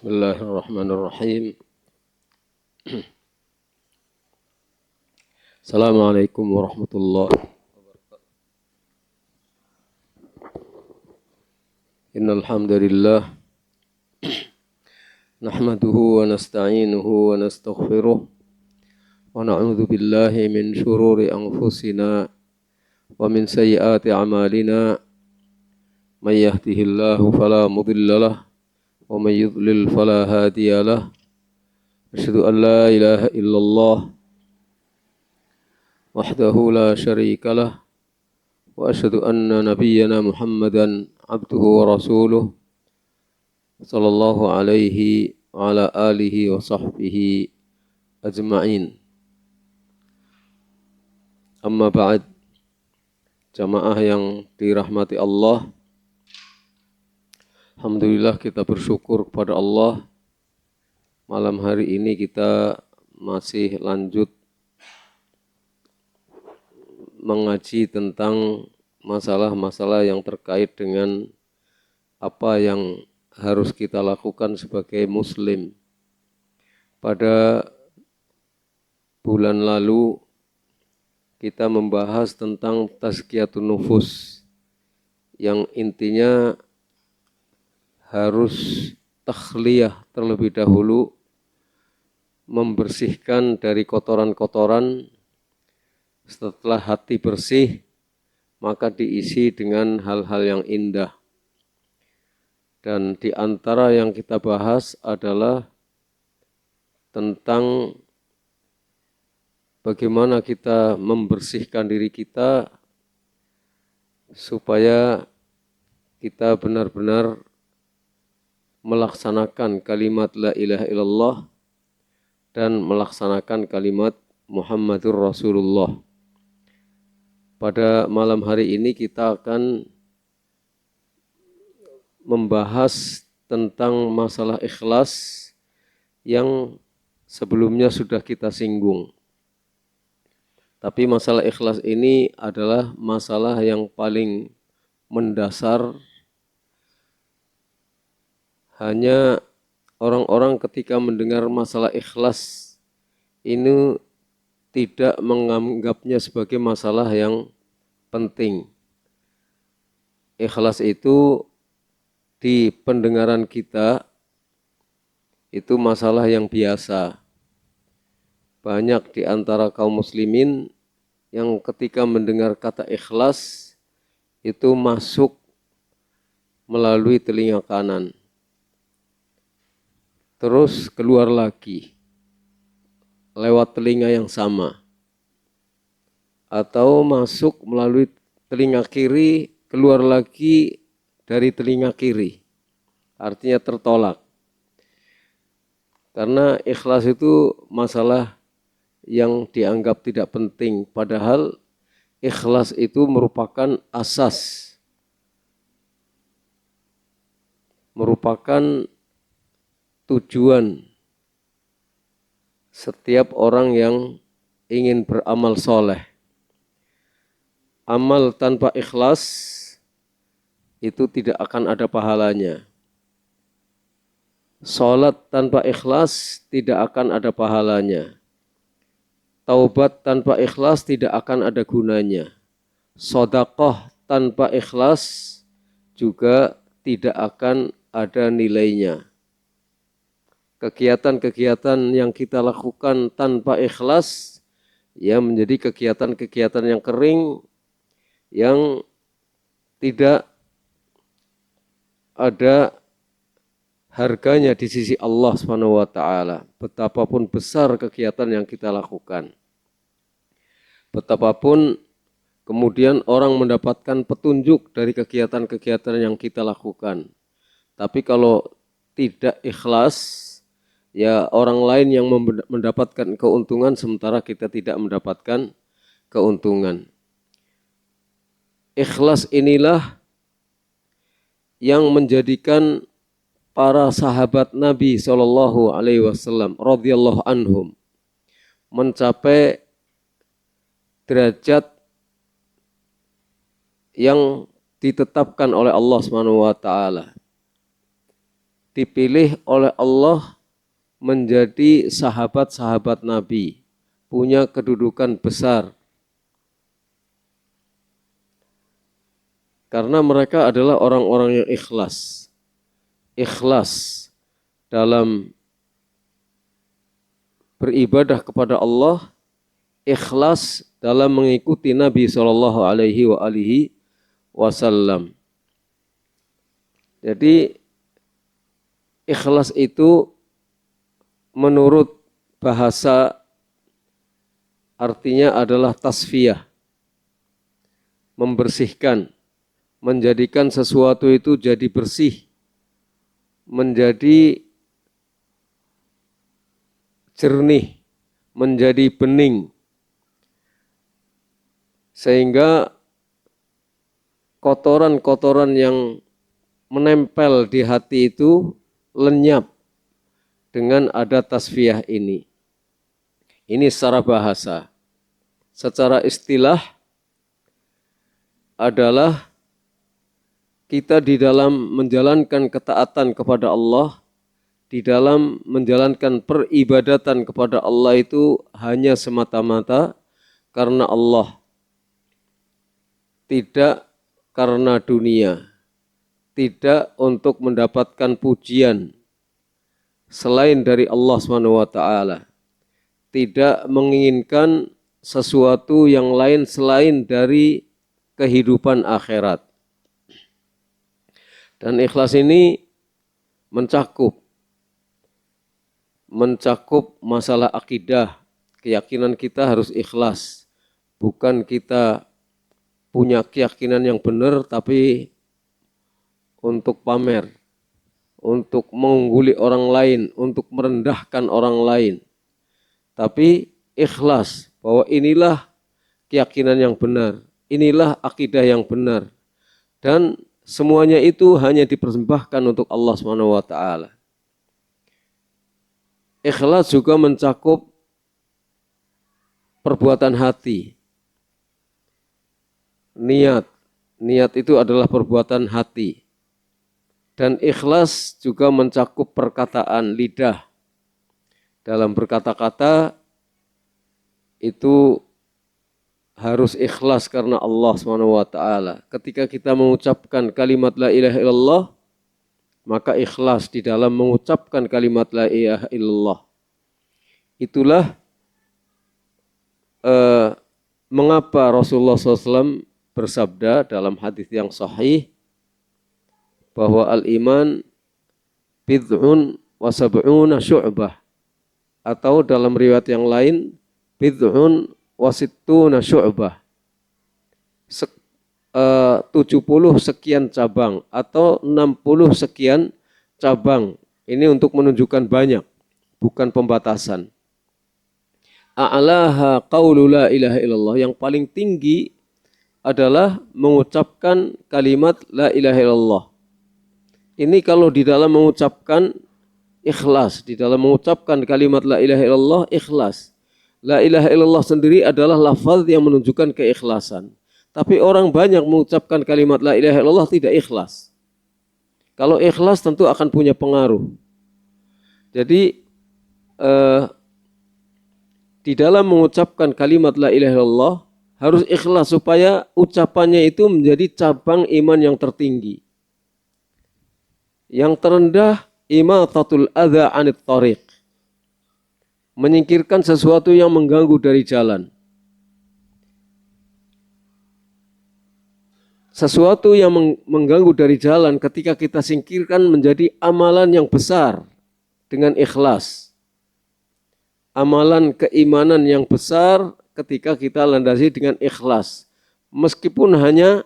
Bismillahirrahmanirrahim. Assalamualaikum warahmatullahi wabarakatuh. Innal hamdalillah nahmaduhu wa nasta'inuhu wa nastaghfiruh wa na'udzu billahi min shururi anfusina wa min sayyiati a'malina may yahdihillahu fala mudilla lahu wa may yudlil fala hadiya lahu. Asyhadu an la ilaha illallah wahdahu la syarika lah wa asyhadu anna nabiyyana Muhammadan abduhu wa rasuluh sallallahu alaihi wa ala alihi wa sahbihi ajma'in. Amma ba'd, jamaah yang dirahmati Allah, alhamdulillah kita bersyukur kepada Allah. Malam hari ini kita masih lanjut mengaji tentang masalah-masalah yang terkait dengan apa yang harus kita lakukan sebagai muslim. Pada bulan lalu kita membahas tentang tazkiyatun nufus yang intinya harus takhliyah terlebih dahulu, membersihkan dari kotoran-kotoran. Setelah hati bersih, maka diisi dengan hal-hal yang indah. Dan di antara yang kita bahas adalah tentang bagaimana kita membersihkan diri kita supaya kita benar-benar melaksanakan kalimat la ilaha illallah dan melaksanakan kalimat Muhammadur Rasulullah. Pada malam hari ini kita akan membahas tentang masalah ikhlas yang sebelumnya sudah kita singgung. Tapi masalah ikhlas ini adalah masalah yang paling mendasar. Hanya orang-orang ketika mendengar masalah ikhlas ini tidak menganggapnya sebagai masalah yang penting. Ikhlas itu di pendengaran kita itu masalah yang biasa. Banyak di antara kaum muslimin yang ketika mendengar kata ikhlas itu masuk melalui telinga kanan, terus keluar lagi lewat telinga yang sama, atau masuk melalui telinga kiri, keluar lagi dari telinga kiri, artinya tertolak. Karena ikhlas itu masalah yang dianggap tidak penting, padahal ikhlas itu merupakan asas, merupakan tujuan setiap orang yang ingin beramal soleh. Amal tanpa ikhlas itu tidak akan ada pahalanya. Salat tanpa ikhlas tidak akan ada pahalanya. Taubat tanpa ikhlas tidak akan ada gunanya. Sedekah tanpa ikhlas juga tidak akan ada nilainya. Kegiatan-kegiatan yang kita lakukan tanpa ikhlas ya menjadi kegiatan-kegiatan yang kering, yang tidak ada harganya di sisi Allah Subhanahu wa taala. Betapapun besar kegiatan yang kita lakukan, betapapun kemudian orang mendapatkan petunjuk dari kegiatan-kegiatan yang kita lakukan, tapi kalau tidak ikhlas, ya orang lain yang mendapatkan keuntungan sementara kita tidak mendapatkan keuntungan. Ikhlas inilah yang menjadikan para sahabat Nabi SAW radhiyallahu anhum mencapai derajat yang ditetapkan oleh Allah Subhanahu wa taala. dipilih oleh Allah menjadi sahabat-sahabat Nabi, punya kedudukan besar. Karena mereka adalah orang-orang yang ikhlas. Ikhlas dalam beribadah kepada Allah, ikhlas dalam mengikuti Nabi SAW. Jadi ikhlas itu menurut bahasa artinya adalah tasfiyah, membersihkan, menjadikan sesuatu itu jadi bersih, menjadi jernih, menjadi bening, sehingga kotoran-kotoran yang menempel di hati itu lenyap dengan ada tasfiyah ini. Ini secara bahasa. Secara istilah adalah kita di dalam menjalankan ketaatan kepada Allah, di dalam menjalankan peribadatan kepada Allah itu hanya semata-mata karena Allah, tidak karena dunia, tidak untuk mendapatkan pujian selain dari Allah SWT, tidak menginginkan sesuatu yang lain selain dari kehidupan akhirat. Dan ikhlas ini mencakup masalah akidah. Keyakinan kita harus ikhlas. Bukan kita punya keyakinan yang benar tapi untuk pamer, untuk mengungguli orang lain, untuk merendahkan orang lain. Tapi ikhlas bahwa inilah keyakinan yang benar, inilah akidah yang benar. Dan semuanya itu hanya dipersembahkan untuk Allah SWT. Ikhlas juga mencakup perbuatan hati. Niat itu adalah perbuatan hati. Dan ikhlas juga mencakup perkataan lidah. Dalam berkata-kata itu harus ikhlas karena Allah SWT. Ketika kita mengucapkan kalimat la ilaha illallah, maka ikhlas di dalam mengucapkan kalimat la ilaha illallah. Itulah mengapa Rasulullah SAW bersabda dalam hadis yang sahih bahwa al-iman bid'un wa sab'una syu'bah, atau dalam riwayat yang lain bid'un wa sittuna syu'bah, 70 sekian cabang atau 60 sekian cabang. Ini untuk menunjukkan banyak, bukan pembatasan. A'laha qaulu la ilaha illallah, yang paling tinggi adalah mengucapkan kalimat la ilaha illallah. Ini kalau di dalam mengucapkan ikhlas, di dalam mengucapkan kalimat la ilaha illallah ikhlas. La ilaha illallah sendiri adalah lafaz yang menunjukkan keikhlasan. Tapi orang banyak mengucapkan kalimat la ilaha illallah tidak ikhlas. Kalau ikhlas tentu akan punya pengaruh. Jadi di dalam mengucapkan kalimat la ilaha illallah harus ikhlas supaya ucapannya itu menjadi cabang iman yang tertinggi. Yang terendah imatatul adza 'anit thariq, menyingkirkan sesuatu yang mengganggu dari jalan. Sesuatu yang mengganggu dari jalan ketika kita singkirkan menjadi amalan yang besar dengan ikhlas. Amalan keimanan yang besar ketika kita landasi dengan ikhlas. Meskipun hanya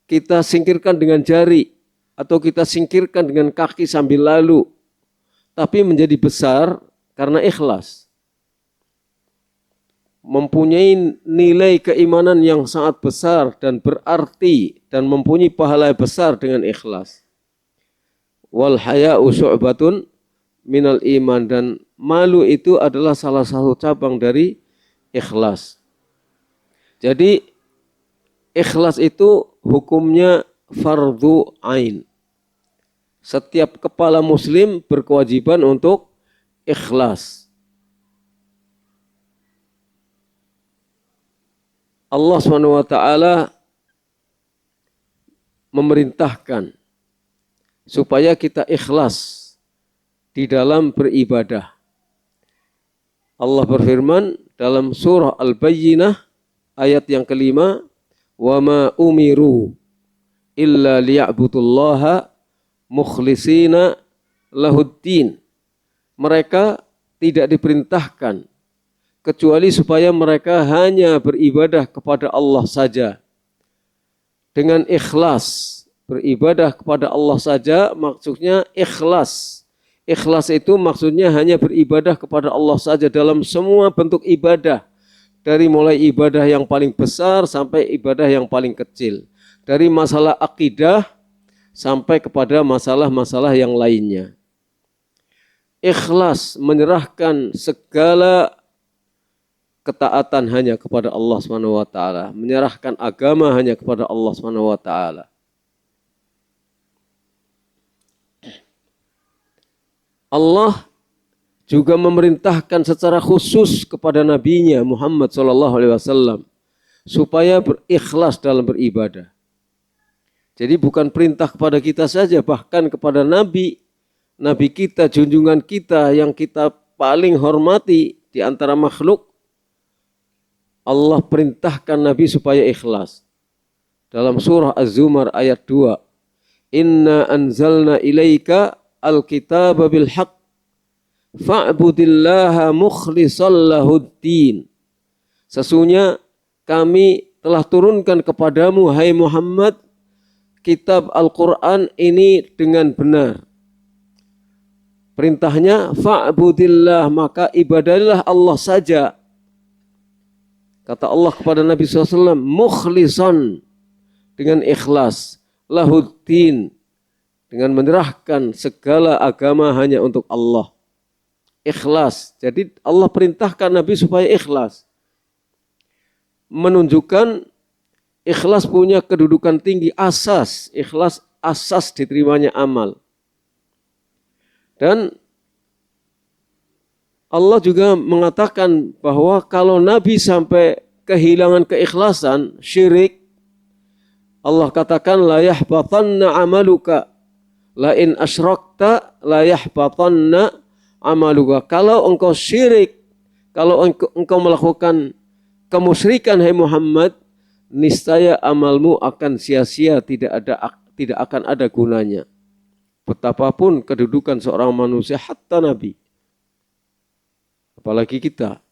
kita singkirkan dengan jari atau kita singkirkan dengan kaki sambil lalu, tapi menjadi besar karena ikhlas. Mempunyai nilai keimanan yang sangat besar dan berarti dan mempunyai pahala besar dengan ikhlas. Wal haya'u syu'batun minal iman, dan malu itu adalah salah satu cabang dari ikhlas. Jadi ikhlas itu hukumnya fardhu ain. Setiap kepala muslim berkewajiban untuk ikhlas. Allah SWT memerintahkan supaya kita ikhlas di dalam beribadah. Allah berfirman dalam surah Al-Bayyinah ayat yang kelima, wa ma umiru illa liya'budullaha mukhlisina lahuddin. Mereka tidak diperintahkan kecuali supaya mereka hanya beribadah kepada Allah saja. Dengan ikhlas, beribadah kepada Allah saja maksudnya ikhlas. Ikhlas itu maksudnya hanya beribadah kepada Allah saja dalam semua bentuk ibadah. Dari mulai ibadah yang paling besar sampai ibadah yang paling kecil. Dari masalah akidah sampai kepada masalah-masalah yang lainnya. Ikhlas menyerahkan segala ketaatan hanya kepada Allah SWT. Menyerahkan agama hanya kepada Allah SWT. Allah juga memerintahkan secara khusus kepada nabinya Muhammad SAW supaya berikhlas dalam beribadah. Jadi bukan perintah kepada kita saja, bahkan kepada Nabi kita, junjungan kita yang kita paling hormati di antara makhluk, Allah perintahkan Nabi supaya ikhlas. Dalam surah Az-Zumar ayat 2, Inna anzalna ilaika al-kitaba bil haqq fa'budillaha mukhlishal lahuddin. Sesungguhnya kami telah turunkan kepadamu, hai Muhammad, kitab Al-Quran ini dengan benar. Perintahnya fa'budillah, maka ibadahlah Allah saja. Kata Allah kepada Nabi SAW, mukhlisan, dengan ikhlas, lahuddin, dengan menyerahkan segala agama hanya untuk Allah. Ikhlas. Jadi Allah perintahkan Nabi supaya ikhlas. Menunjukkan ikhlas punya kedudukan tinggi, asas. Ikhlas asas diterimanya amal. Dan Allah juga mengatakan bahwa kalau Nabi sampai kehilangan keikhlasan, syirik, Allah katakan la yahbatanna amaluka, la in asyrakta la yahbatanna amaluka. Kalau engkau syirik, kalau engkau melakukan kemusyrikan, hai Muhammad, niscaya amalmu akan sia-sia, tidak akan ada gunanya. Betapapun kedudukan seorang manusia, hatta Nabi, apalagi kita.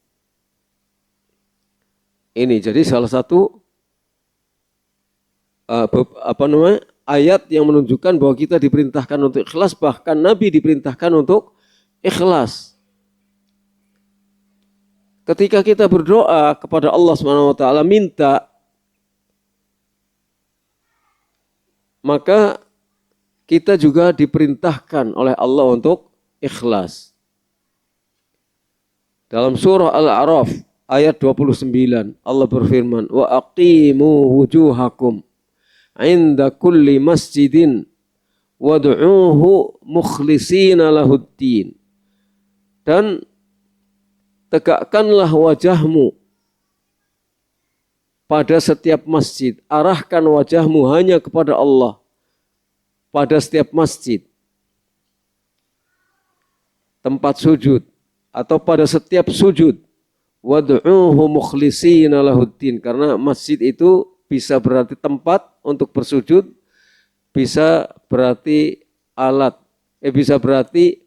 Ini jadi salah satu ayat yang menunjukkan bahwa kita diperintahkan untuk ikhlas, bahkan Nabi diperintahkan untuk ikhlas. Ketika kita berdoa kepada Allah SWT, minta, maka kita juga diperintahkan oleh Allah untuk ikhlas. Dalam surah Al-A'raf ayat 29, Allah berfirman, wa aqimu wujuhakum inda kulli masjidin wad'uuhu mukhlishina lahuddin. Dan tegakkanlah wajahmu pada setiap masjid. Arahkan wajahmu hanya kepada Allah pada setiap masjid, tempat sujud, atau pada setiap sujud. Wad'uuhu mukhlishina lahuddin. Karena masjid itu bisa berarti tempat untuk bersujud, bisa berarti alat, bisa berarti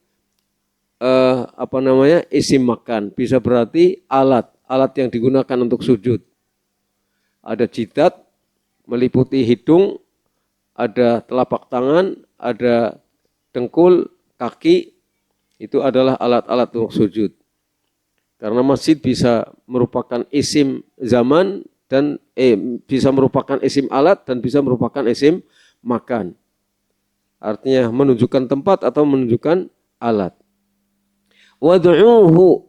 isim makan, bisa berarti alat yang digunakan untuk sujud. Ada jidat meliputi hidung, ada telapak tangan, ada dengkul, kaki, itu adalah alat-alat untuk sujud. Karena masjid bisa merupakan isim zaman dan bisa merupakan isim alat dan bisa merupakan isim makan. Artinya menunjukkan tempat atau menunjukkan alat. Wad'uuhu,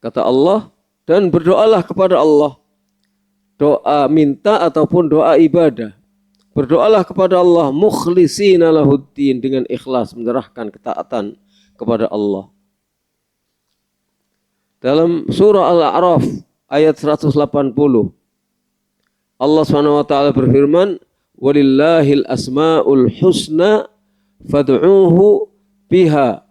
kata Allah, dan berdoalah kepada Allah. Doa minta ataupun doa ibadah. Berdoalah kepada Allah mukhlishina lahuddin, dengan ikhlas menyerahkan ketaatan kepada Allah. Dalam surah Al-A'raf ayat 180, Allah SWT berfirman, walillahil asma'ul husna fad'uuhu biha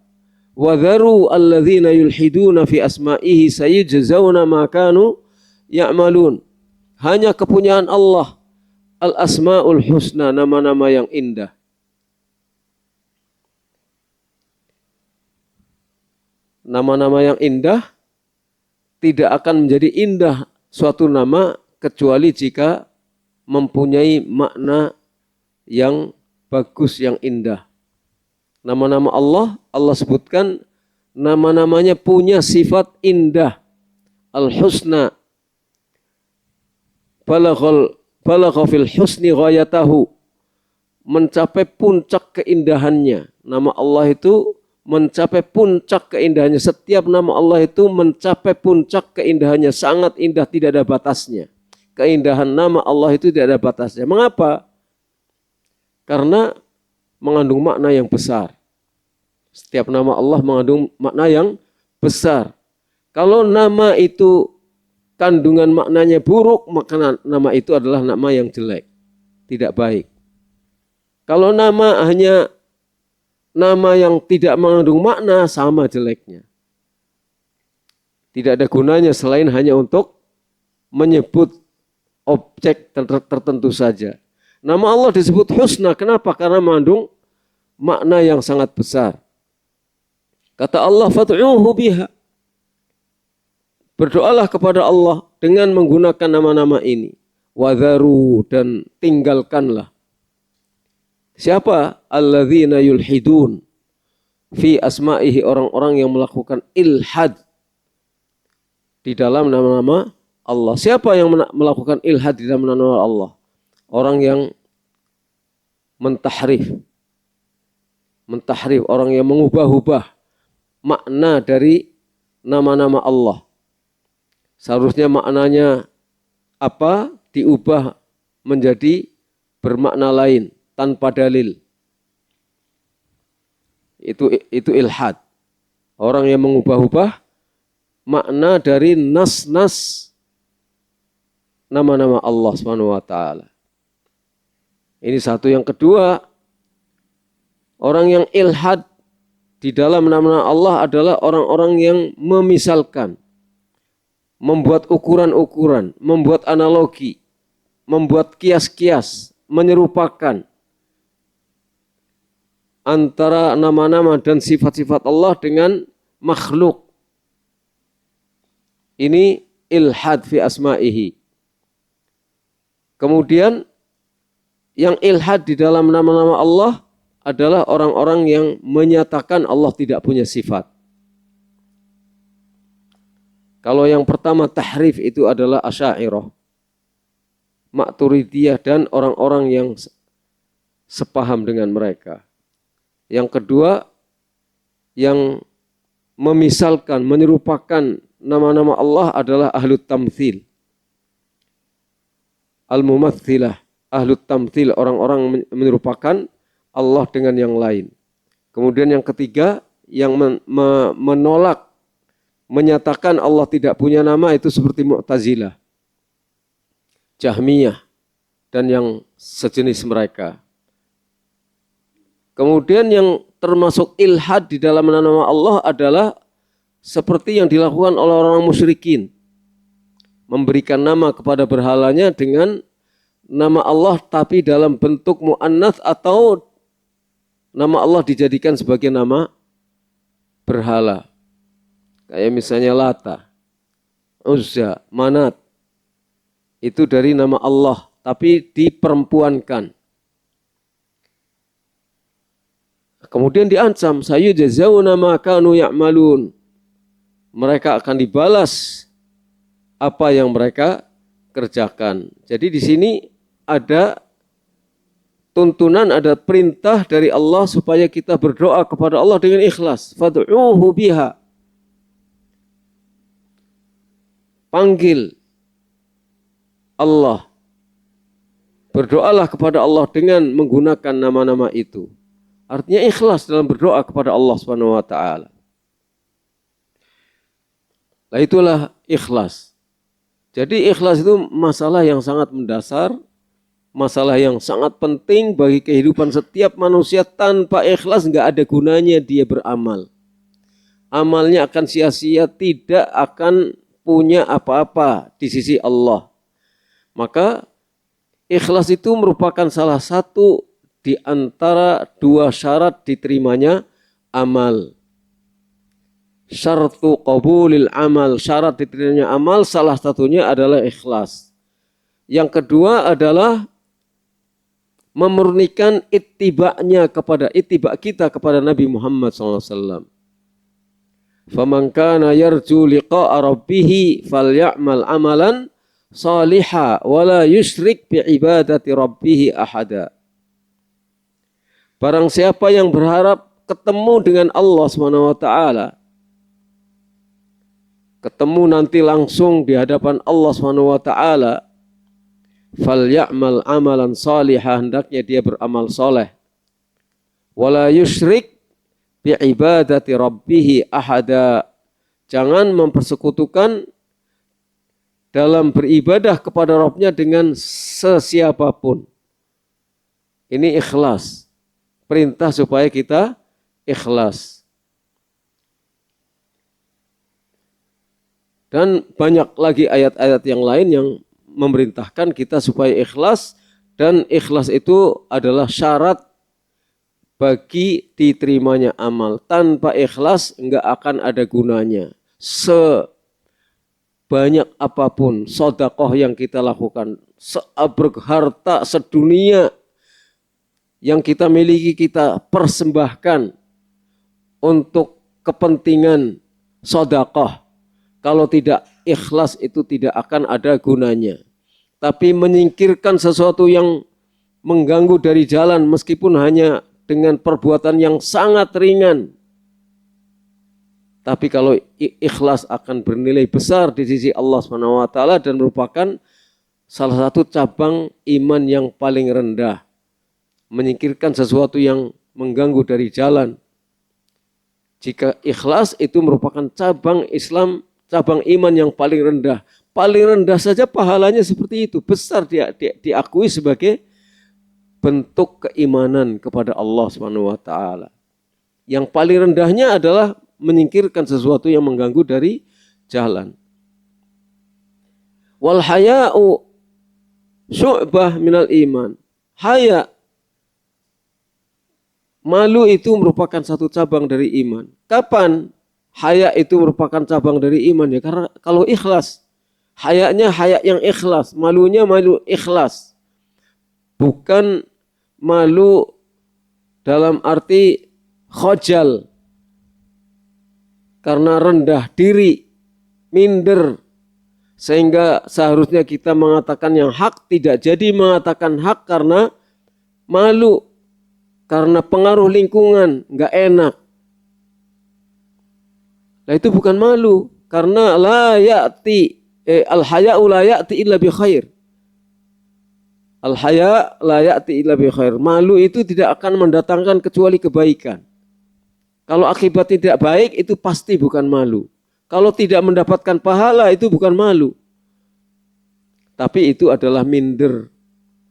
wa dharu alladhina yulhiduna fi asma'ihi sayujzauna ma kanu ya'malun. Hanya kepunyaan Allah al-asma'ul husna, nama-nama yang indah. Nama-nama yang indah tidak akan menjadi indah suatu nama kecuali jika mempunyai makna yang bagus, yang indah. Nama-nama Allah, Allah sebutkan nama-namanya punya sifat indah. Al-husna, balagha fil husni ghayatahu, mencapai puncak keindahannya. Nama Allah itu mencapai puncak keindahannya. Setiap nama Allah itu mencapai puncak keindahannya, sangat indah, tidak ada batasnya. Keindahan nama Allah itu tidak ada batasnya. Mengapa? Karena mengandung makna yang besar. Setiap nama Allah mengandung makna yang besar. Kalau nama itu kandungan maknanya buruk, maka nama itu adalah nama yang jelek, tidak baik. Kalau nama hanya nama yang tidak mengandung makna, sama jeleknya. Tidak ada gunanya selain hanya untuk menyebut objek tertentu saja. Nama Allah disebut husna. Kenapa? Karena mengandung makna yang sangat besar. Kata Allah, fad'uuhu biha. Berdoalah kepada Allah dengan menggunakan nama-nama ini. Wadharu, dan tinggalkanlah. Siapa? Alladzina yulhidun fi asma'ihi, orang-orang yang melakukan ilhad di dalam nama-nama Allah. Siapa yang melakukan ilhad di dalam nama Allah? Orang yang mentahrif, orang yang mengubah-ubah makna dari nama-nama Allah. Seharusnya maknanya apa, diubah menjadi bermakna lain tanpa dalil. Itu ilhad. Orang yang mengubah-ubah makna dari nas-nas nama-nama Allah Subhanahu wa taala. Ini satu. Yang kedua, orang yang ilhad di dalam nama Allah adalah orang-orang yang memisalkan, membuat ukuran-ukuran, membuat analogi, membuat kias-kias, menyerupakan antara nama-nama dan sifat-sifat Allah dengan makhluk. Ini ilhad fi asma'ihi. Kemudian yang ilhad di dalam nama-nama Allah adalah orang-orang yang menyatakan Allah tidak punya sifat. Kalau yang pertama tahrif itu adalah Asy'ariyah, Maturidiyah, dan orang-orang yang sepaham dengan mereka. Yang kedua, yang memisalkan, menyerupakan nama-nama Allah adalah ahlut tamthil. Al-mumathilah, ahlut tamthil, orang-orang menyerupakan Allah dengan yang lain. Kemudian yang ketiga, yang menolak, menyatakan Allah tidak punya nama, itu seperti Mu'tazilah, Jahmiyah, dan yang sejenis mereka. Kemudian yang termasuk ilhad di dalam nama Allah adalah seperti yang dilakukan oleh orang musyrikin. Memberikan nama kepada berhalanya dengan nama Allah tapi dalam bentuk mu'annats, atau nama Allah dijadikan sebagai nama berhala. Kayak misalnya Lata, Uzza, Manat. Itu dari nama Allah tapi diperempuankan. Kemudian diancam, sayujzauna ma kanu ya'malun. Mereka akan dibalas apa yang mereka kerjakan. Jadi di sini ada tuntunan, ada perintah dari Allah supaya kita berdoa kepada Allah dengan ikhlas. Fad'uuhu biha. Panggil Allah Berdoalah kepada Allah dengan menggunakan nama-nama itu. Artinya ikhlas dalam berdoa kepada Allah Subhanahu wa taala. Nah, itulah ikhlas. Jadi ikhlas itu masalah yang sangat mendasar, masalah yang sangat penting bagi kehidupan setiap manusia. Tanpa ikhlas nggak ada gunanya dia beramal. Amalnya akan sia-sia, tidak akan punya apa-apa di sisi Allah. Maka ikhlas itu merupakan salah satu di antara dua syarat diterimanya amal. Syartu qabulil amal, syarat diterimanya amal salah satunya adalah ikhlas. Yang kedua adalah memurnikan ittiba kita kepada Nabi Muhammad SAW. Faman kana yarju liqa'a rabbih falyamal amalan salihah wala yusyrik bi ibadati rabbih ahada. Barang siapa yang berharap ketemu dengan Allah Subhanahu wa taala, ketemu nanti langsung di hadapan Allah Subhanahu wa taala, falyamal amalan salihah, hendaknya dia beramal soleh. Wala yusyrik bi ibadati rabbih ahada. Jangan mempersekutukan dalam beribadah kepada Rabbnya dengan sesiapapun. Ini ikhlas. Perintah supaya kita ikhlas. Dan banyak lagi ayat-ayat yang lain yang memerintahkan kita supaya ikhlas. Dan ikhlas itu adalah syarat bagi diterimanya amal. Tanpa ikhlas enggak akan ada gunanya. Sebanyak apapun sedekah yang kita lakukan, seabrek harta sedunia yang kita miliki, kita persembahkan untuk kepentingan sedekah. Kalau tidak ikhlas itu tidak akan ada gunanya. Tapi menyingkirkan sesuatu yang mengganggu dari jalan meskipun hanya dengan perbuatan yang sangat ringan. Tapi kalau ikhlas akan bernilai besar di sisi Allah Subhanahu wa taala dan merupakan salah satu cabang iman yang paling rendah. Menyingkirkan sesuatu yang mengganggu dari jalan. Jika ikhlas itu merupakan cabang Islam, cabang iman yang paling rendah. Paling rendah saja pahalanya seperti itu. Besar diakui sebagai bentuk keimanan kepada Allah Subhanahu wa taala. Yang paling rendahnya adalah menyingkirkan sesuatu yang mengganggu dari jalan. Wal haya'u syu'bah minal iman. Haya, malu itu merupakan satu cabang dari iman. Kapan haya itu merupakan cabang dari iman? Ya karena kalau ikhlas, hayanya haya yang ikhlas, malunya malu ikhlas. Bukan malu dalam arti khojal, karena rendah diri, minder, sehingga seharusnya kita mengatakan yang hak tidak jadi mengatakan hak karena malu, karena pengaruh lingkungan, nggak enak. Nah itu bukan malu, karena al-haya'u la ya'ti illa bi khair. Al-haya' la ya'ti illa bi khair. Malu itu tidak akan mendatangkan kecuali kebaikan. Kalau akibatnya tidak baik itu pasti bukan malu. Kalau tidak mendapatkan pahala itu bukan malu. Tapi itu adalah minder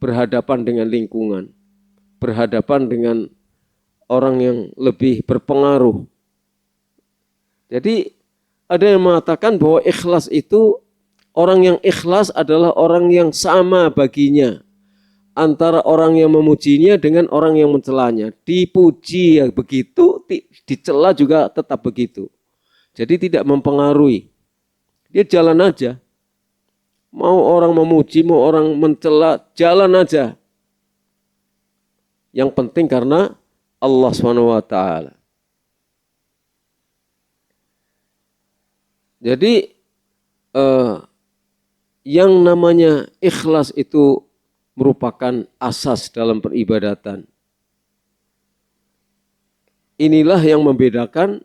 berhadapan dengan lingkungan. Berhadapan dengan orang yang lebih berpengaruh. Jadi ada yang mengatakan bahwa ikhlas itu, orang yang ikhlas adalah orang yang sama baginya antara orang yang memujinya dengan orang yang mencelanya. Dipuji ya begitu, dicela juga tetap begitu. Jadi tidak mempengaruhi. Dia jalan aja. Mau orang memuji, mau orang mencela, jalan aja. Yang penting karena Allah SWT. Jadi yang namanya ikhlas itu merupakan asas dalam peribadatan. Inilah yang membedakan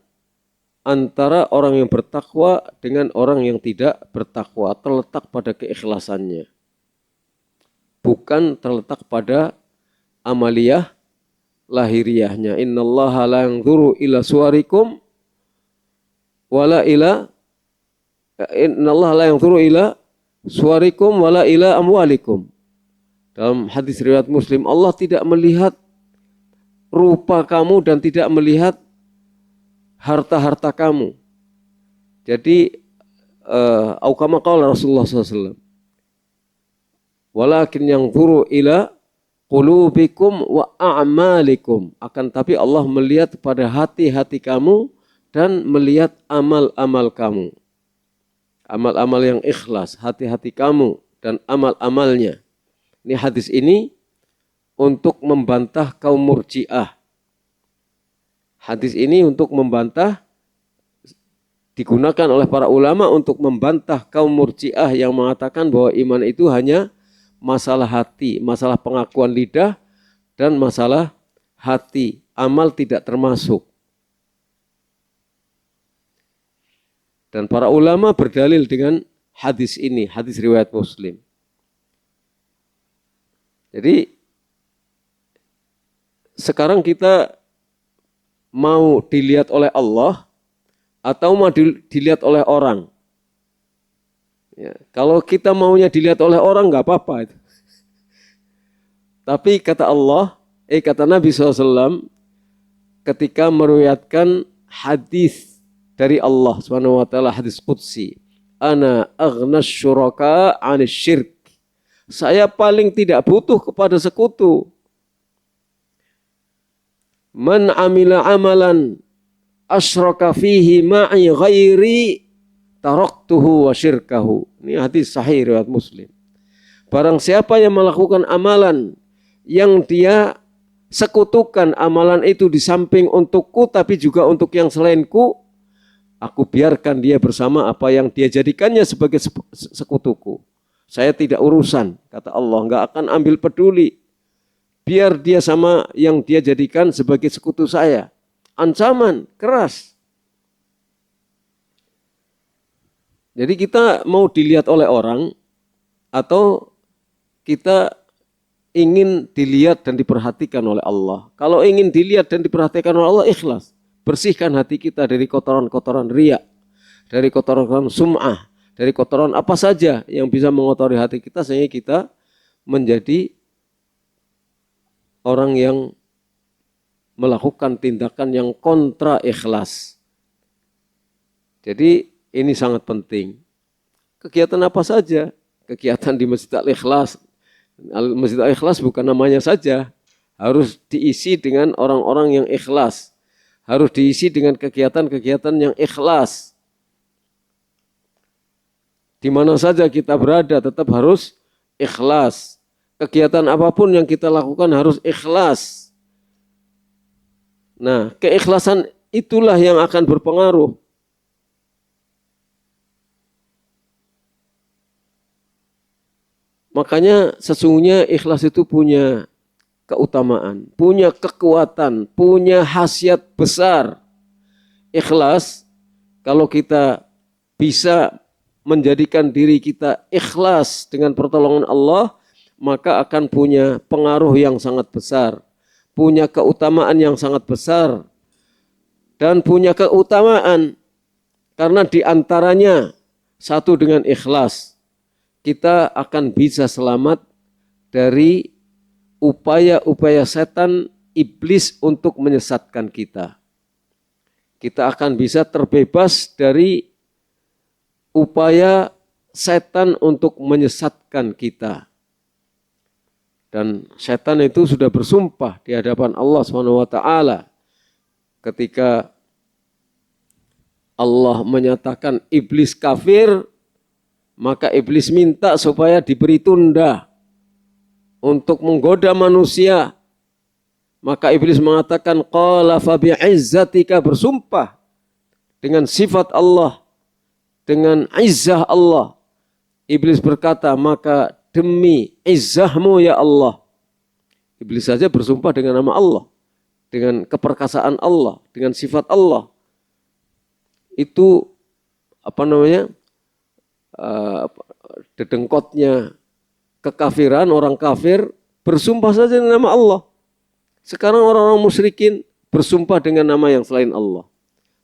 antara orang yang bertakwa dengan orang yang tidak bertakwa, terletak pada keikhlasannya. bukan terletak pada amaliyah lahiriahnya. Innallaha la yanzuru ila suwarikum wala ila innallaha la yanzuru ila suwarikum wala ila amwalikum. Dalam hadis riwayat Muslim, Allah tidak melihat rupa kamu dan tidak melihat harta-harta kamu. Jadi kama qala Rasulullah SAW. Walakin yanzuru ila qulubikum wa a'malikum. Akan tapi Allah melihat pada hati-hati kamu dan melihat amal-amal kamu. Amal-amal yang ikhlas, hati-hati kamu dan amal-amalnya. Ini hadis ini untuk membantah kaum Murji'ah. Hadis ini untuk membantah, digunakan oleh para ulama untuk membantah kaum Murji'ah yang mengatakan bahwa iman itu hanya masalah hati, masalah pengakuan lidah dan masalah hati. Amal tidak termasuk. Dan para ulama berdalil dengan hadis ini, hadis riwayat Muslim. Jadi sekarang kita mau dilihat oleh Allah atau mau dilihat oleh orang. Ya, kalau kita maunya dilihat oleh orang nggak apa-apa itu. Tapi kata Allah, kata Nabi SAW ketika meriwayatkan hadis dari Allah Subhanahu wa taala, hadis qudsi, ana aghnas syuraka 'anil syirk. Saya paling tidak butuh kepada sekutu. Man amila amalan asyraka fihi ma'i ghairi taraktuhu wa syirkahu. Ini hadis sahih riwayat Muslim. Barang siapa yang melakukan amalan yang dia sekutukan amalan itu di samping untukku tapi juga untuk yang selainku, aku biarkan dia bersama apa yang dia jadikannya sebagai sekutuku. Saya tidak urusan, kata Allah, enggak akan ambil peduli. Biar dia sama yang dia jadikan sebagai sekutu saya. Ancaman keras. Jadi kita mau dilihat oleh orang atau kita ingin dilihat dan diperhatikan oleh Allah. Kalau ingin dilihat dan diperhatikan oleh Allah, ikhlas. Bersihkan hati kita dari kotoran-kotoran riya, dari kotoran-kotoran sum'ah, dari kotoran apa saja yang bisa mengotori hati kita sehingga kita menjadi orang yang melakukan tindakan yang kontra ikhlas. Jadi ini sangat penting. Kegiatan apa saja? Kegiatan di Masjid Al-Ikhlas. Masjid Al-Ikhlas bukan namanya saja. Harus diisi dengan orang-orang yang ikhlas. Harus diisi dengan kegiatan-kegiatan yang ikhlas. Di mana saja kita berada tetap harus ikhlas. Kegiatan apapun yang kita lakukan harus ikhlas. Nah, keikhlasan itulah yang akan berpengaruh. Makanya sesungguhnya ikhlas itu punya keutamaan, punya kekuatan, punya khasiat besar. Ikhlas, kalau kita bisa menjadikan diri kita ikhlas dengan pertolongan Allah, maka akan punya pengaruh yang sangat besar, punya keutamaan yang sangat besar, dan punya keutamaan karena diantaranya satu dengan ikhlas, kita akan bisa selamat dari upaya-upaya setan iblis untuk menyesatkan kita. Kita akan bisa terbebas dari upaya setan untuk menyesatkan kita. Dan setan itu sudah bersumpah di hadapan Allah SWT ketika Allah menyatakan iblis kafir, maka iblis minta supaya diberi tunda untuk menggoda manusia. Maka iblis mengatakan qala fa bi'izzatika, bersumpah dengan sifat Allah, dengan izzah Allah. Iblis berkata, maka demi izzahmu ya Allah. Iblis saja bersumpah dengan nama Allah, dengan keperkasaan Allah, dengan sifat Allah. Itu dedengkotnya kekafiran, orang kafir bersumpah saja dengan nama Allah. Sekarang orang-orang musyrikin bersumpah dengan nama yang selain Allah.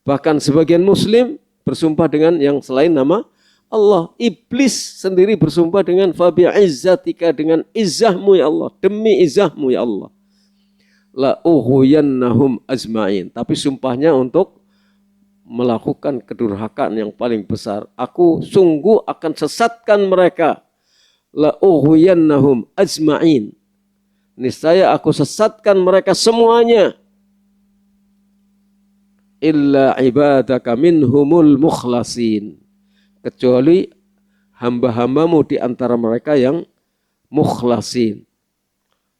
Bahkan sebagian muslim bersumpah dengan yang selain nama Allah. Iblis sendiri bersumpah dengan fabi'izzatika, dengan izzahmu ya Allah, demi izzahmu ya Allah, la ughwiyannahum ajma'in. Tapi sumpahnya untuk melakukan kedurhakaan yang paling besar. Aku sungguh akan sesatkan mereka. La ughwiyannahum ajma'in. Niscaya aku sesatkan mereka semuanya. Illa ibadaka minhumul mukhlasin. Kecuali hamba-hambamu di antara mereka yang mukhlasin.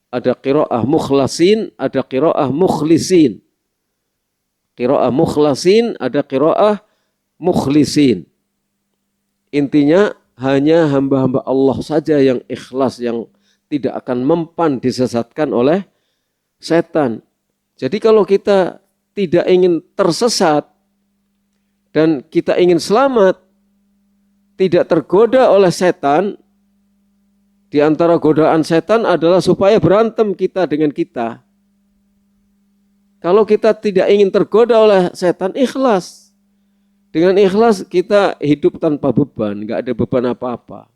Ada qiraah mukhlasin, ada qiraah mukhlisin. Qiraah mukhlasin, ada qiraah mukhlisin. Intinya hanya hamba-hamba Allah saja yang ikhlas, yang tidak akan mempan disesatkan oleh setan. Jadi kalau kita tidak ingin tersesat dan kita ingin selamat, tidak tergoda oleh setan, di antara godaan setan adalah supaya berantem kita dengan kita. Kalau kita tidak ingin tergoda oleh setan, ikhlas. Dengan ikhlas kita hidup tanpa beban, nggak ada beban apa-apa.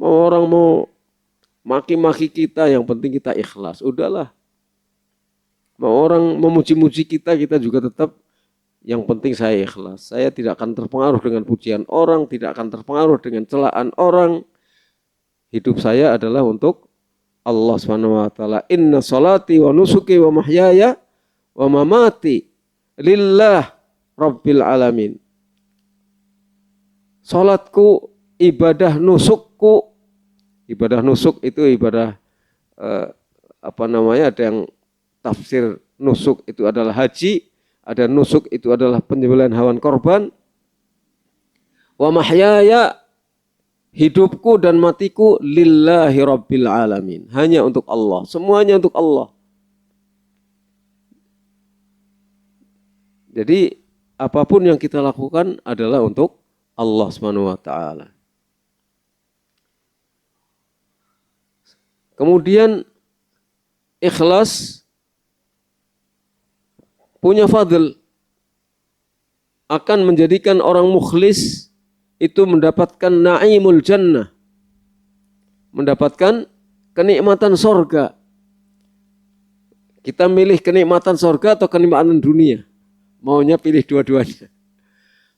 Mau orang mau maki-maki kita, yang penting kita ikhlas. Udahlah. Mau orang memuji-muji kita, kita juga tetap yang penting saya ikhlas. Saya tidak akan terpengaruh dengan pujian orang, tidak akan terpengaruh dengan celaan orang. Hidup saya adalah untuk Allah SWT. Inna salati wa nusuki wa mahyaya wa mamati lillah rabbil alamin. Salatku, ibadah nusukku. Ibadah nusuk itu ibadah ada yang tafsir nusuk itu adalah haji, ada nusuk itu adalah penyembelihan hewan korban. Wa mahyaya, hidupku dan matiku lillahi rabbil alamin. Hanya untuk Allah, semuanya untuk Allah. Jadi apapun yang kita lakukan adalah untuk Allah SWT. Kemudian ikhlas punya fadl, akan menjadikan orang mukhlis itu mendapatkan na'imul jannah, mendapatkan kenikmatan sorga. Kita milih kenikmatan sorga atau kenikmatan dunia? Maunya pilih dua-duanya.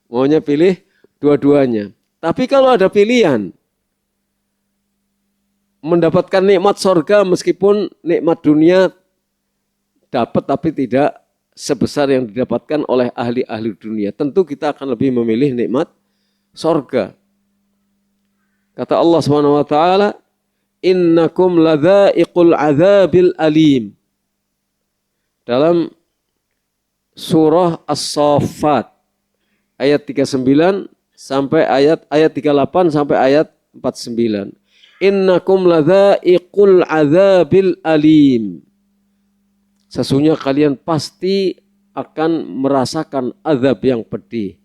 Maunya pilih dua-duanya. Tapi kalau ada pilihan, mendapatkan nikmat sorga meskipun nikmat dunia dapat tapi tidak sebesar yang didapatkan oleh ahli-ahli dunia, tentu kita akan lebih memilih nikmat sorga. Kata Allah SWT, innakum ladza'iqul azabil alim. Dalam surah As-Saffat ayat 39 sampai ayat 38 sampai ayat 49. Innakum ladza'iqul azabil alim. Sesungguhnya kalian pasti akan merasakan azab yang pedih.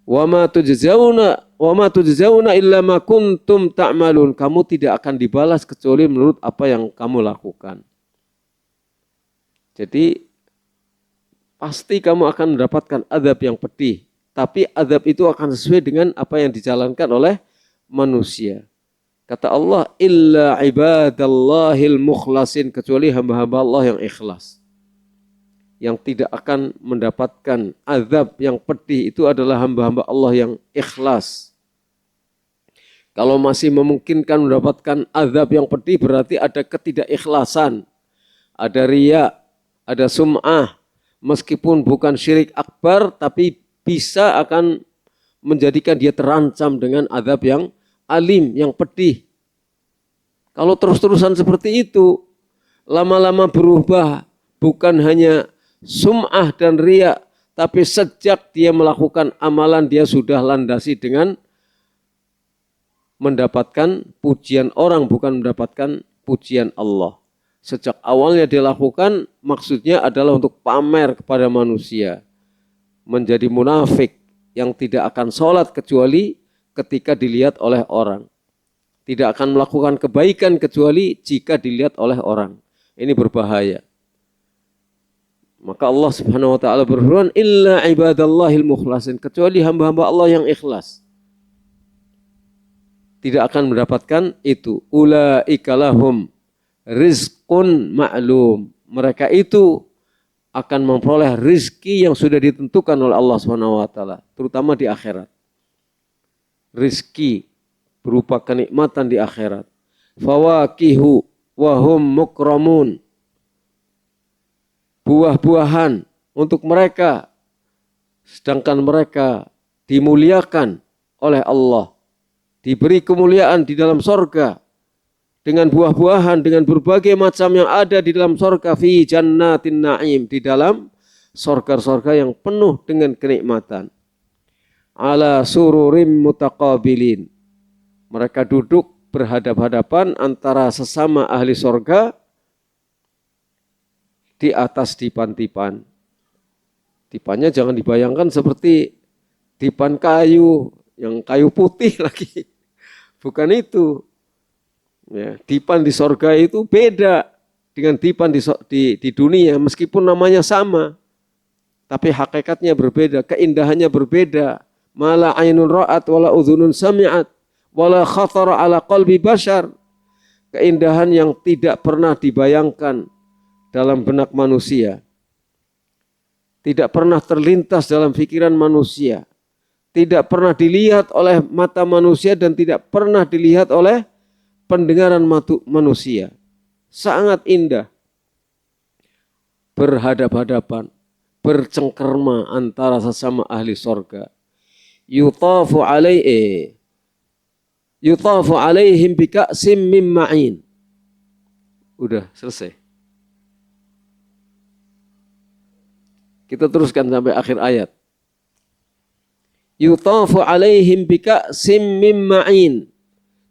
Wa ma tujzauna illa ma kuntum ta'malun. Kamu tidak akan dibalas kecuali menurut apa yang kamu lakukan. Jadi pasti kamu akan mendapatkan azab yang pedih. Tapi azab itu akan sesuai dengan apa yang dijalankan oleh manusia. Kata Allah, illa ibadallahil mukhlasin, kecuali hamba-hamba Allah yang ikhlas. Yang tidak akan mendapatkan azab yang pedih itu adalah hamba-hamba Allah yang ikhlas. Kalau masih memungkinkan mendapatkan azab yang pedih, berarti ada ketidakikhlasan, ada riya, ada sum'ah. Meskipun bukan syirik akbar, tapi bisa akan menjadikan dia terancam dengan azab yang alim, yang pedih. Kalau terus-terusan seperti itu, lama-lama berubah, bukan hanya sum'ah dan riya, tapi sejak dia melakukan amalan, dia sudah landasi dengan mendapatkan pujian orang, bukan mendapatkan pujian Allah. Sejak awalnya dia lakukan, maksudnya adalah untuk pamer kepada manusia. Menjadi munafik yang tidak akan sholat kecuali ketika dilihat oleh orang. Tidak akan melakukan kebaikan kecuali jika dilihat oleh orang. Ini berbahaya. Maka Allah Subhanahu wa taala berfirman, illa ibadallahil mukhlasin, kecuali hamba-hamba Allah yang ikhlas. Tidak akan mendapatkan itu. Ulaika lahum rizqun ma'lum. Mereka itu akan memperoleh rizki yang sudah ditentukan oleh Allah Subhanahu wa taala, terutama di akhirat. Rizki berupa kenikmatan di akhirat. Fawakihu wa hum mukramun. Buah-buahan untuk mereka, sedangkan mereka dimuliakan oleh Allah. Diberi kemuliaan di dalam sorga dengan buah-buahan, dengan berbagai macam yang ada di dalam sorga. Fi jannatin na'im, di dalam sorga-sorga yang penuh dengan kenikmatan. Ala sururim mutaqabilin, mereka duduk berhadap-hadapan antara sesama ahli sorga di atas dipan-dipan. Dipannya jangan dibayangkan seperti dipan kayu, yang kayu putih lagi. Bukan itu. Ya, dipan di sorga itu beda dengan dipan di dunia, meskipun namanya sama. Tapi hakikatnya berbeda, keindahannya berbeda. Mala ainun ra'at wala udhunun sami'at wala khatara ala qalbi bashar. Keindahan yang tidak pernah dibayangkan dalam benak manusia. Tidak pernah terlintas dalam pikiran manusia. Tidak pernah dilihat oleh mata manusia dan tidak pernah dilihat oleh pendengaran manusia. Sangat indah. Berhadap-hadapan, bercengkerma antara sesama ahli sorga. Yutafu alaihim bika'sim min ma'in. Udah selesai. Kita teruskan sampai akhir ayat. Yutafu alaihim bika'sim min ma'in.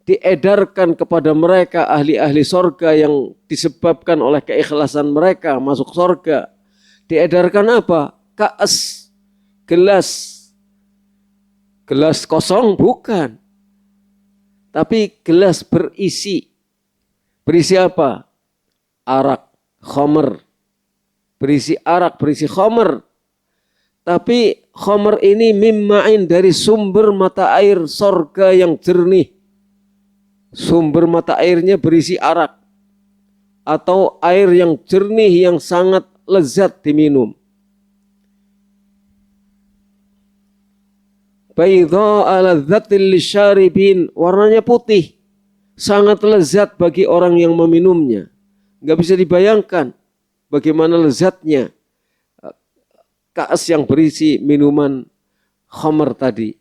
Diedarkan kepada mereka ahli-ahli sorga yang disebabkan oleh keikhlasan mereka masuk sorga. Diedarkan apa? Ka'as, gelas. Gelas kosong bukan. Tapi gelas berisi. Berisi apa? Arak, khomer. Berisi arak, berisi khomer. Tapi khomer ini mimma'in, dari sumber mata air sorga yang jernih. Sumber mata airnya berisi arak. Atau air yang jernih yang sangat lezat diminum. Baydha'a ladzatil lisyaribin, warnanya putih. Sangat lezat bagi orang yang meminumnya. Enggak bisa dibayangkan bagaimana lezatnya kaas yang berisi minuman khamr tadi.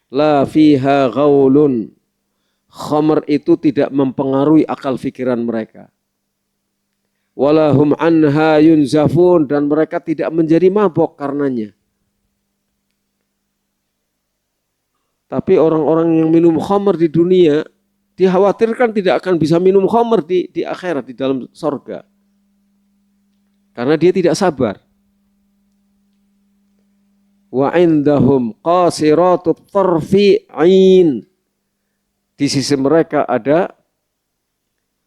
La fiha ghaulun. Khamr itu tidak mempengaruhi akal pikiran mereka. Walahum anha yunzafun, dan mereka tidak menjadi mabok karenanya. Tapi orang-orang yang minum khamr di dunia dikhawatirkan tidak akan bisa minum khamr di akhirat, di dalam sorga. Karena dia tidak sabar. Wa indahum qasiratut tarfi ain. Di sisi mereka ada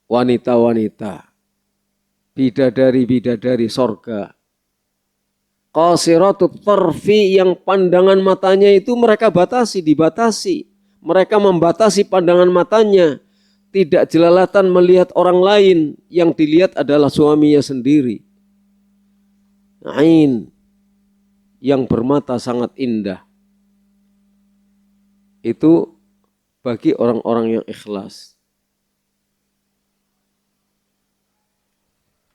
wanita-wanita, bidadari-bidadari sorga. Qasiratut tarfi, yang pandangan matanya itu mereka dibatasi. Mereka membatasi pandangan matanya. Tidak jelalatan melihat orang lain, yang dilihat adalah suaminya sendiri. Ain, yang bermata sangat indah. Itu bagi orang-orang yang ikhlas.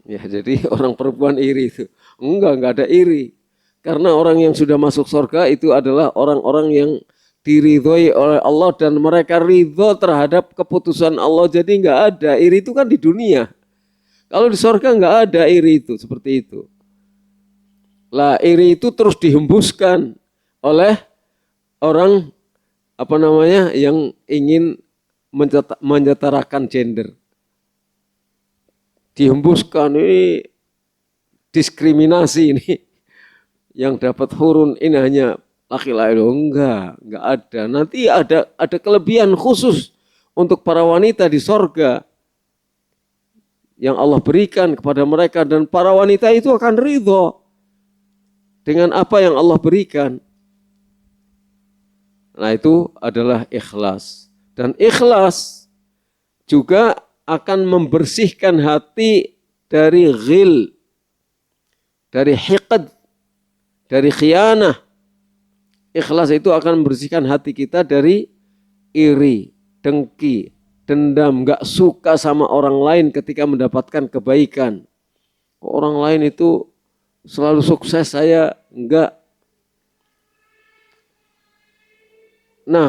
Ya, jadi orang perempuan iri itu. Enggak ada iri. Karena orang yang sudah masuk surga itu adalah orang-orang yang diridhoi oleh Allah dan mereka ridho terhadap keputusan Allah. Jadi enggak ada iri itu kan di dunia. Kalau di surga enggak ada iri itu, seperti itu. Lah, iri itu terus dihembuskan oleh orang yang ingin menyetarakan gender. Dihembuskan, ini diskriminasi ini. Yang dapat hurun ini hanya laki-laki. Enggak ada. Nanti ada kelebihan khusus untuk para wanita di sorga yang Allah berikan kepada mereka, dan para wanita itu akan ridho dengan apa yang Allah berikan. Nah, itu adalah ikhlas. Dan ikhlas juga akan membersihkan hati dari ghil, dari hiqad, dari khianah. Ikhlas itu akan membersihkan hati kita dari iri, dengki, dendam, gak suka sama orang lain ketika mendapatkan kebaikan. Orang lain itu selalu sukses, saya enggak. Nah,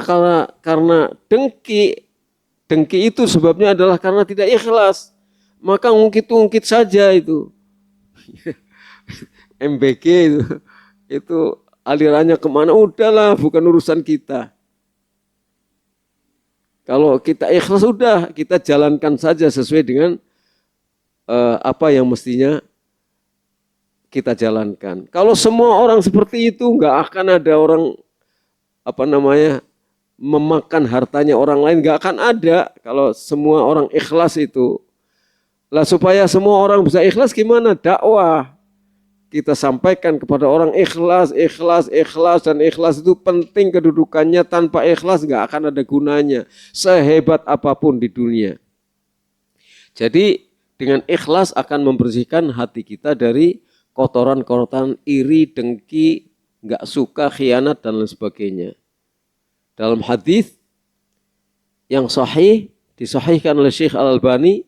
karena dengki itu sebabnya adalah karena tidak ikhlas. Maka ungkit-ungkit saja itu. MBG itu alirannya kemana, udahlah, bukan urusan kita. Kalau kita ikhlas, udah, kita jalankan saja sesuai dengan apa yang mestinya kita jalankan. Kalau semua orang seperti itu, nggak akan ada orang memakan hartanya orang lain, nggak akan ada. Kalau semua orang ikhlas itu, lah supaya semua orang bisa ikhlas gimana? Dakwah. Kita sampaikan kepada orang ikhlas, dan ikhlas itu penting kedudukannya. Tanpa ikhlas nggak akan ada gunanya, sehebat apapun di dunia. Jadi dengan ikhlas akan membersihkan hati kita dari kotoran-kotoran iri, dengki, nggak suka, khianat, dan lain sebagainya. Dalam hadis yang sahih, disahihkan oleh Syekh Al-Albani,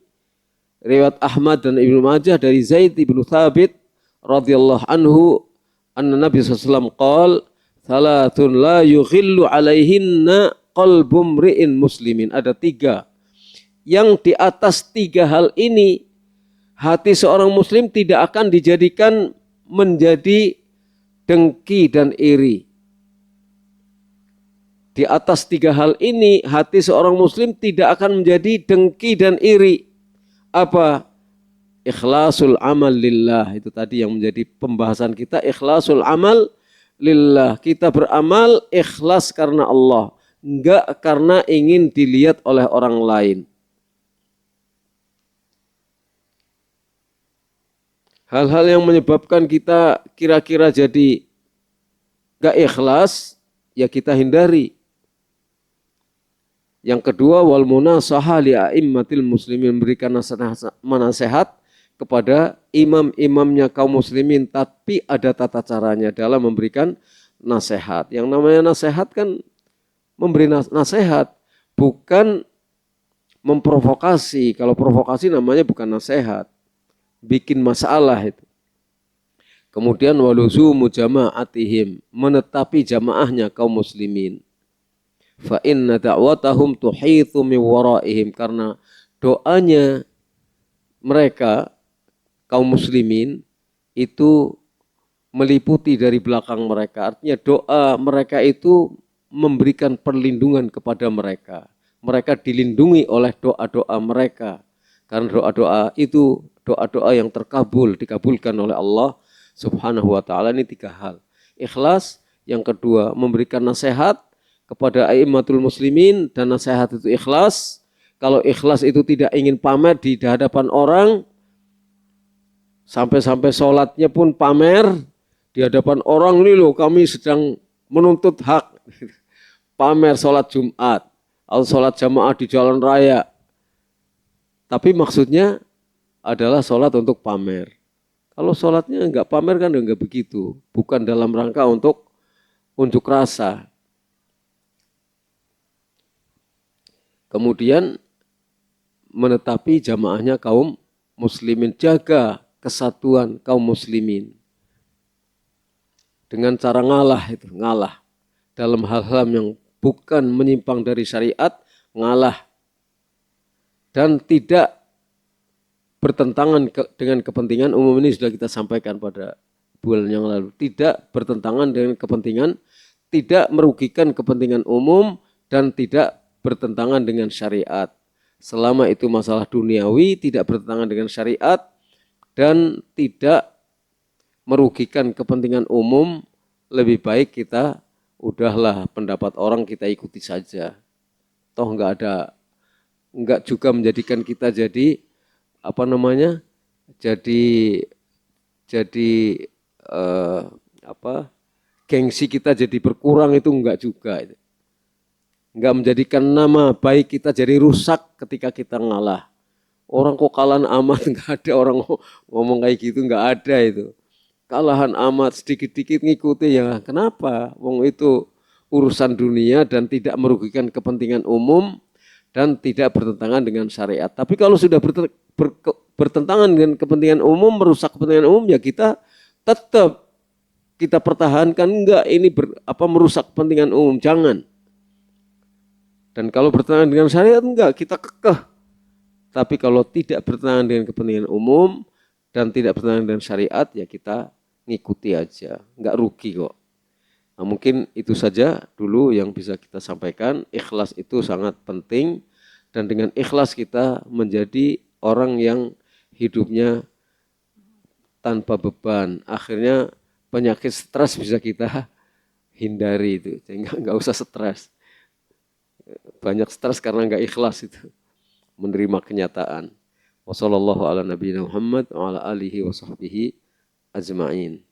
riwayat Ahmad dan Ibnu Majah dari Zaid ibnu Thabit radhiyallahu anhu, anna Nabi SAW qala, salatun la yughillu alaihinna qalbum ri'in muslimin. Ada 3 yang di atas 3 hal ini hati seorang muslim tidak akan dijadikan menjadi dengki dan iri. Di atas 3 hal ini hati seorang muslim tidak akan menjadi dengki dan iri. Apa? Ikhlasul amal lillah. Itu tadi yang menjadi pembahasan kita. Ikhlasul amal lillah. Kita beramal ikhlas karena Allah, enggak karena ingin dilihat oleh orang lain. Hal-hal yang menyebabkan kita kira-kira jadi enggak ikhlas, ya kita hindari. Yang kedua, wal munasaha li a'immatil muslimin, memberikan nasihat kepada imam-imamnya kaum muslimin, tapi ada tata caranya dalam memberikan nasihat. Yang namanya nasihat kan memberi nasihat, bukan memprovokasi. Kalau provokasi namanya bukan nasihat, bikin masalah itu. Kemudian waluzumu jama'atihim, menetapi jamaahnya kaum muslimin. Fa inna da'watahum tuhithu min waraihim, karena doanya mereka kaum muslimin itu meliputi dari belakang mereka. Artinya doa mereka itu memberikan perlindungan kepada mereka. Mereka dilindungi oleh doa-doa mereka. Karena doa-doa itu doa-doa yang dikabulkan oleh Allah Subhanahu wa ta'ala. Ini 3 hal. Ikhlas, yang kedua memberikan nasihat kepada a'immatul muslimin, dan nasihat itu ikhlas. Kalau ikhlas itu tidak ingin pamer di hadapan orang, sampai-sampai sholatnya pun pamer di hadapan orang, ini loh kami sedang menuntut hak. Pamer sholat Jumat atau sholat jamaah di jalan raya. Tapi maksudnya adalah sholat untuk pamer. Kalau sholatnya enggak pamer kan enggak begitu. Bukan dalam rangka untuk unjuk rasa. Kemudian menetapi jamaahnya kaum muslimin, jaga kesatuan kaum muslimin dengan cara ngalah dalam hal-hal yang bukan menyimpang dari syariat, ngalah dan tidak bertentangan dengan kepentingan umum. Ini sudah kita sampaikan pada bulan yang lalu, tidak bertentangan dengan kepentingan, tidak merugikan kepentingan umum, dan tidak bertentangan dengan syariat. Selama itu masalah duniawi, tidak bertentangan dengan syariat dan tidak merugikan kepentingan umum, lebih baik kita udahlah pendapat orang kita ikuti saja. Toh enggak ada enggak juga menjadikan kita jadi apa namanya? Jadi eh, apa? Gengsi kita jadi berkurang itu enggak juga. Enggak menjadikan nama baik kita jadi rusak ketika kita ngalah. Orang kok kalahan amat, enggak ada orang ngomong kayak gitu, enggak ada itu. Kalahan amat sedikit-sedikit ngikuti ya kenapa? Wong itu urusan dunia dan tidak merugikan kepentingan umum dan tidak bertentangan dengan syariat. Tapi kalau sudah bertentangan dengan kepentingan umum, merusak kepentingan umum, ya kita tetap kita pertahankan, enggak ini merusak kepentingan umum, jangan. Dan kalau bertentangan dengan syariat, enggak, kita kekeh. Tapi kalau tidak bertentangan dengan kepentingan umum dan tidak bertentangan dengan syariat, ya kita ngikuti aja, enggak rugi kok. Nah, mungkin itu saja dulu yang bisa kita sampaikan. Ikhlas itu sangat penting dan dengan ikhlas kita menjadi orang yang hidupnya tanpa beban. Akhirnya penyakit stres bisa kita hindari itu, sehingga nggak usah stres. Banyak stres karena nggak ikhlas itu menerima kenyataan. Wassallallahu ala nabiyina Muhammad wa ala alihi wa sahbihi ajma'in.